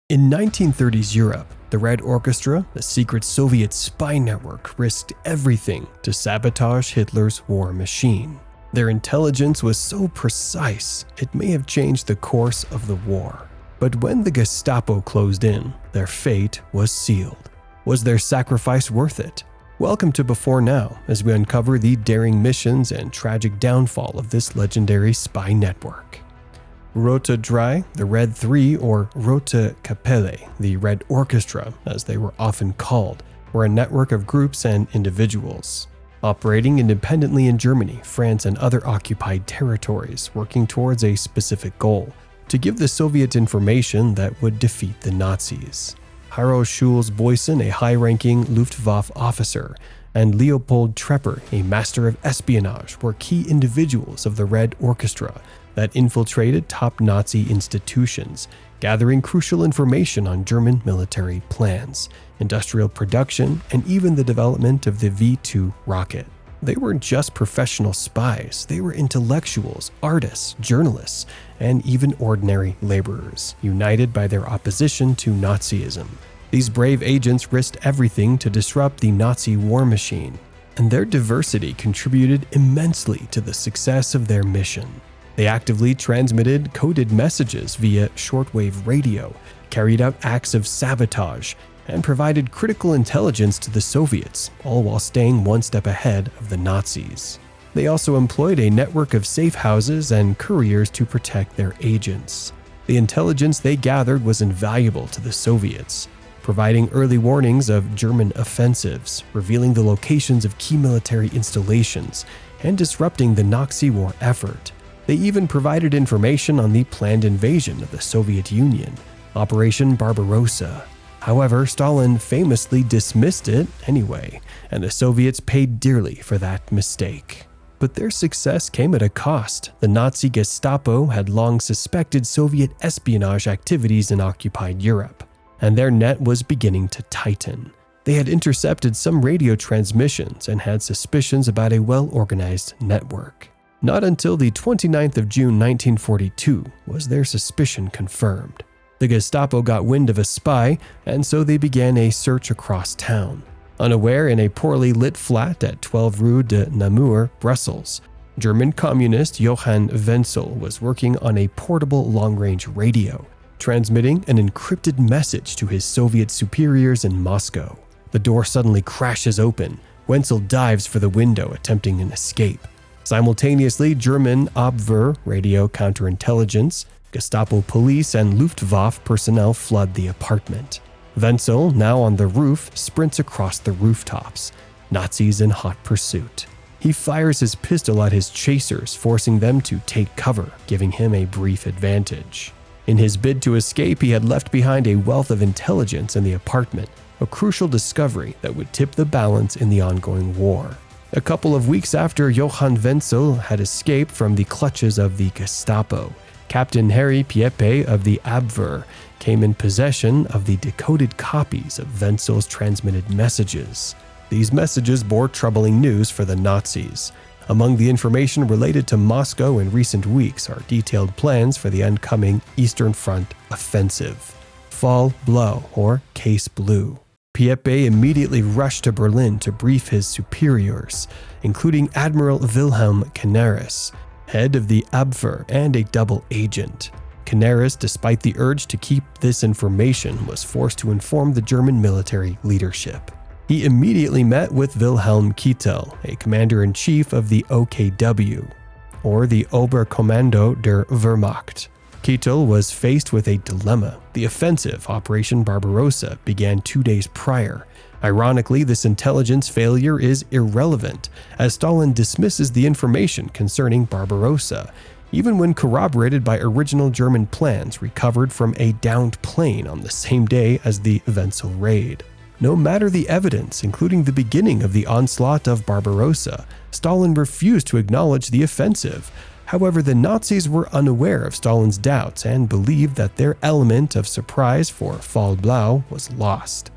In 1930s Europe, the Red Orchestra, a secret Soviet spy network, risked everything to sabotage Hitler's war machine. Their intelligence was so precise, it may have changed the course of the war. But when the Gestapo closed in, their fate was sealed. Was their sacrifice worth it? Welcome to Before Now, as we uncover the daring missions and tragic downfall of this legendary spy network. WWII, the Red 3, or Rote Kapelle, the Red Orchestra, as they were often called, were a network of groups and individuals, operating independently in Germany, France, and other occupied territories, working towards a specific goal: to give the Soviet information that would defeat the Nazis. Haro Schulz-Boysen, a high-ranking Luftwaffe officer, and Leopold Trepper, a master of espionage, were key individuals of the Red Orchestra that infiltrated top Nazi institutions, gathering crucial information on German military plans, industrial production, and even the development of the V-2 rocket. They weren't just professional spies, they were intellectuals, artists, journalists, and even ordinary laborers, united by their opposition to Nazism. These brave agents risked everything to disrupt the Nazi war machine, and their diversity contributed immensely to the success of their mission. They actively transmitted coded messages via shortwave radio, carried out acts of sabotage, and provided critical intelligence to the Soviets, all while staying one step ahead of the Nazis. They also employed a network of safe houses and couriers to protect their agents. The intelligence they gathered was invaluable to the Soviets, providing early warnings of German offensives, revealing the locations of key military installations, and disrupting the Nazi war effort. They even provided information on the planned invasion of the Soviet Union, Operation Barbarossa. However, Stalin famously dismissed it anyway, and the Soviets paid dearly for that mistake. But their success came at a cost. The Nazi Gestapo had long suspected Soviet espionage activities in occupied Europe, and their net was beginning to tighten. They had intercepted some radio transmissions and had suspicions about a well-organized network. Not until the 29th of June 1942 was their suspicion confirmed. The Gestapo got wind of a spy, and so they began a search across town. Unaware, in a poorly lit flat at 12 Rue de Namur, Brussels, German communist Johann Wenzel was working on a portable long-range radio, transmitting an encrypted message to his Soviet superiors in Moscow. The door suddenly crashes open. Wenzel dives for the window, attempting an escape. Simultaneously, German Abwehr radio counterintelligence, Gestapo police, and Luftwaffe personnel flood the apartment. Wenzel, now on the roof, sprints across the rooftops, Nazis in hot pursuit. He fires his pistol at his chasers, forcing them to take cover, giving him a brief advantage. In his bid to escape, he had left behind a wealth of intelligence in the apartment, a crucial discovery that would tip the balance in the ongoing war. A couple of weeks after Johann Wenzel had escaped from the clutches of the Gestapo, Captain Harry Piepe of the Abwehr came in possession of the decoded copies of Wenzel's transmitted messages. These messages bore troubling news for the Nazis. Among the information related to Moscow in recent weeks are detailed plans for the oncoming Eastern Front offensive, Fall Blau, or Case Blue. Piepe immediately rushed to Berlin to brief his superiors, including Admiral Wilhelm Canaris, head of the Abwehr and a double agent. Canaris, despite the urge to keep this information, was forced to inform the German military leadership. He immediately met with Wilhelm Keitel, a commander-in-chief of the OKW, or the Oberkommando der Wehrmacht. Keitel was faced with a dilemma. The offensive, Operation Barbarossa, began 2 days prior. Ironically, this intelligence failure is irrelevant, as Stalin dismisses the information concerning Barbarossa, even when corroborated by original German plans recovered from a downed plane on the same day as the Wenzel raid. No matter the evidence, including the beginning of the onslaught of Barbarossa, Stalin refused to acknowledge the offensive. However, the Nazis were unaware of Stalin's doubts and believed that their element of surprise for Fall Blau was lost.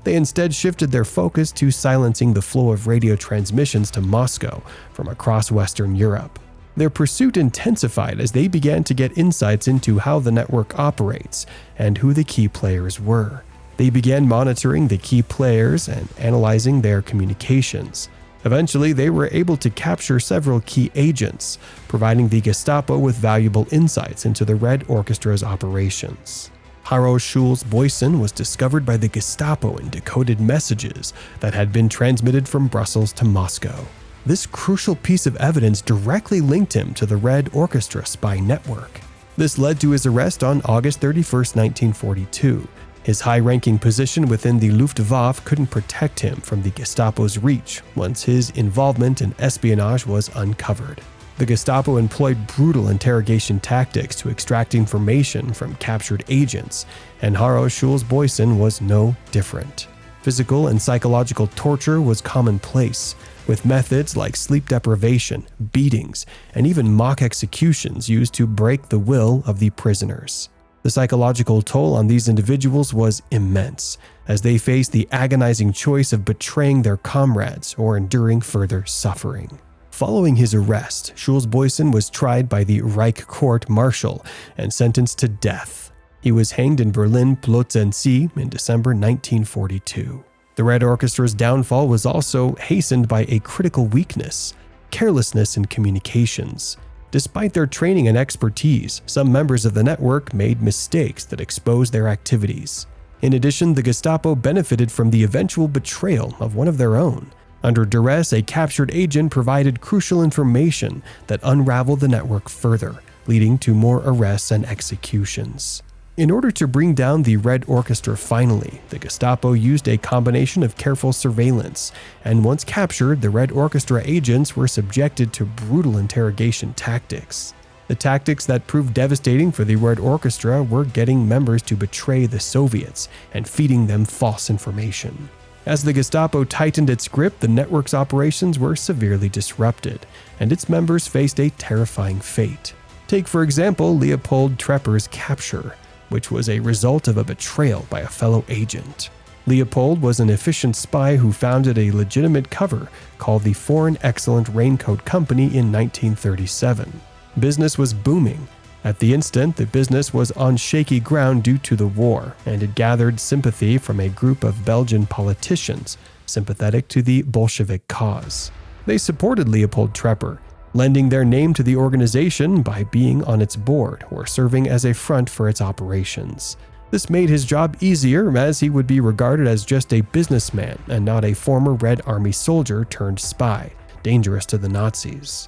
They instead shifted their focus to silencing the flow of radio transmissions to Moscow from across Western Europe. Their pursuit intensified as they began to get insights into how the network operates and who the key players were. They began monitoring the key players and analyzing their communications. Eventually, they were able to capture several key agents, providing the Gestapo with valuable insights into the Red Orchestra's operations. Harro Schulz Boysen was discovered by the Gestapo in decoded messages that had been transmitted from Brussels to Moscow. This crucial piece of evidence directly linked him to the Red Orchestra spy network. This led to his arrest on August 31, 1942. His high-ranking position within the Luftwaffe couldn't protect him from the Gestapo's reach once his involvement in espionage was uncovered. The Gestapo employed brutal interrogation tactics to extract information from captured agents, and Harro Schulz Boysen was no different. Physical and psychological torture was commonplace, with methods like sleep deprivation, beatings, and even mock executions used to break the will of the prisoners. The psychological toll on these individuals was immense, as they faced the agonizing choice of betraying their comrades or enduring further suffering. Following his arrest, Schulz Boysen was tried by the Reich Court Martial and sentenced to death. He was hanged in Berlin-Plötzensee in December 1942. The Red Orchestra's downfall was also hastened by a critical weakness: carelessness in communications. Despite their training and expertise, some members of the network made mistakes that exposed their activities. In addition, the Gestapo benefited from the eventual betrayal of one of their own. Under duress, a captured agent provided crucial information that unraveled the network further, leading to more arrests and executions. In order to bring down the Red Orchestra finally, the Gestapo used a combination of careful surveillance, and once captured, the Red Orchestra agents were subjected to brutal interrogation tactics. The tactics that proved devastating for the Red Orchestra were getting members to betray the Soviets and feeding them false information. As the Gestapo tightened its grip, the network's operations were severely disrupted, and its members faced a terrifying fate. Take, for example, Leopold Trepper's capture, which was a result of a betrayal by a fellow agent. Leopold was an efficient spy who founded a legitimate cover called the Foreign Excellent Raincoat Company in 1937. Business was booming. At the instant, the business was on shaky ground due to the war, and it gathered sympathy from a group of Belgian politicians sympathetic to the Bolshevik cause. They supported Leopold Trepper, lending their name to the organization by being on its board or serving as a front for its operations. This made his job easier, as he would be regarded as just a businessman and not a former Red Army soldier turned spy, dangerous to the Nazis.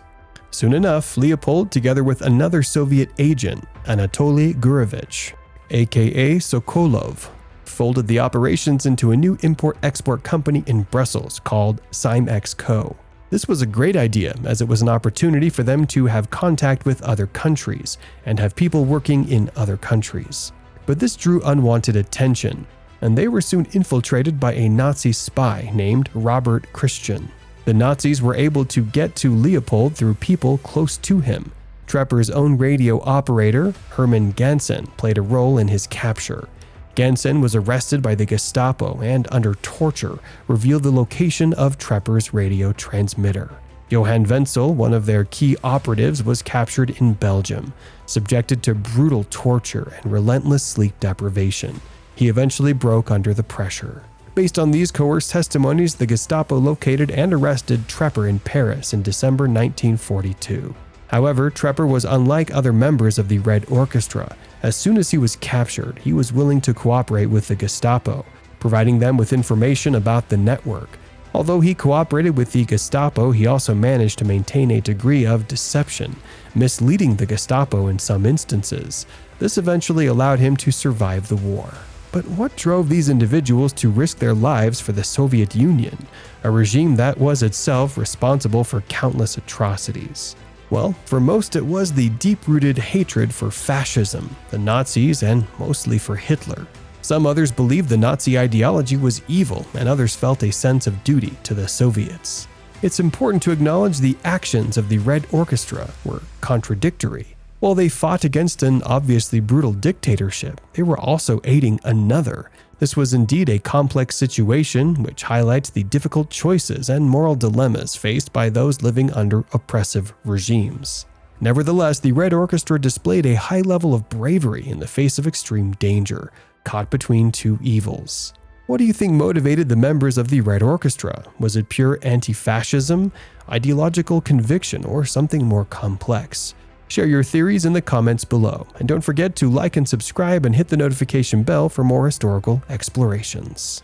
Soon enough, Leopold, together with another Soviet agent, Anatoly Gurevich, aka Sokolov, folded the operations into a new import-export company in Brussels called Simex Co. This was a great idea, as it was an opportunity for them to have contact with other countries and have people working in other countries. But this drew unwanted attention, and they were soon infiltrated by a Nazi spy named Robert Christian. The Nazis were able to get to Leopold through people close to him. Trepper's own radio operator, Hermann Gansen, played a role in his capture. Gansen was arrested by the Gestapo and, under torture, revealed the location of Trepper's radio transmitter. Johann Wenzel, one of their key operatives, was captured in Belgium, subjected to brutal torture and relentless sleep deprivation. He eventually broke under the pressure. Based on these coerced testimonies, the Gestapo located and arrested Trepper in Paris in December 1942. However, Trepper was unlike other members of the Red Orchestra. As soon as he was captured, he was willing to cooperate with the Gestapo, providing them with information about the network. Although he cooperated with the Gestapo, he also managed to maintain a degree of deception, misleading the Gestapo in some instances. This eventually allowed him to survive the war. But what drove these individuals to risk their lives for the Soviet Union, a regime that was itself responsible for countless atrocities? Well, for most it was the deep-rooted hatred for fascism, the Nazis, and mostly for Hitler. Some others believed the Nazi ideology was evil, and others felt a sense of duty to the Soviets. It's important to acknowledge the actions of the Red Orchestra were contradictory. While they fought against an obviously brutal dictatorship, they were also aiding another. This was indeed a complex situation which highlights the difficult choices and moral dilemmas faced by those living under oppressive regimes. Nevertheless, the Red Orchestra displayed a high level of bravery in the face of extreme danger, caught between two evils. What do you think motivated the members of the Red Orchestra? Was it pure anti-fascism, ideological conviction, or something more complex? Share your theories in the comments below, and don't forget to like and subscribe and hit the notification bell for more historical explorations.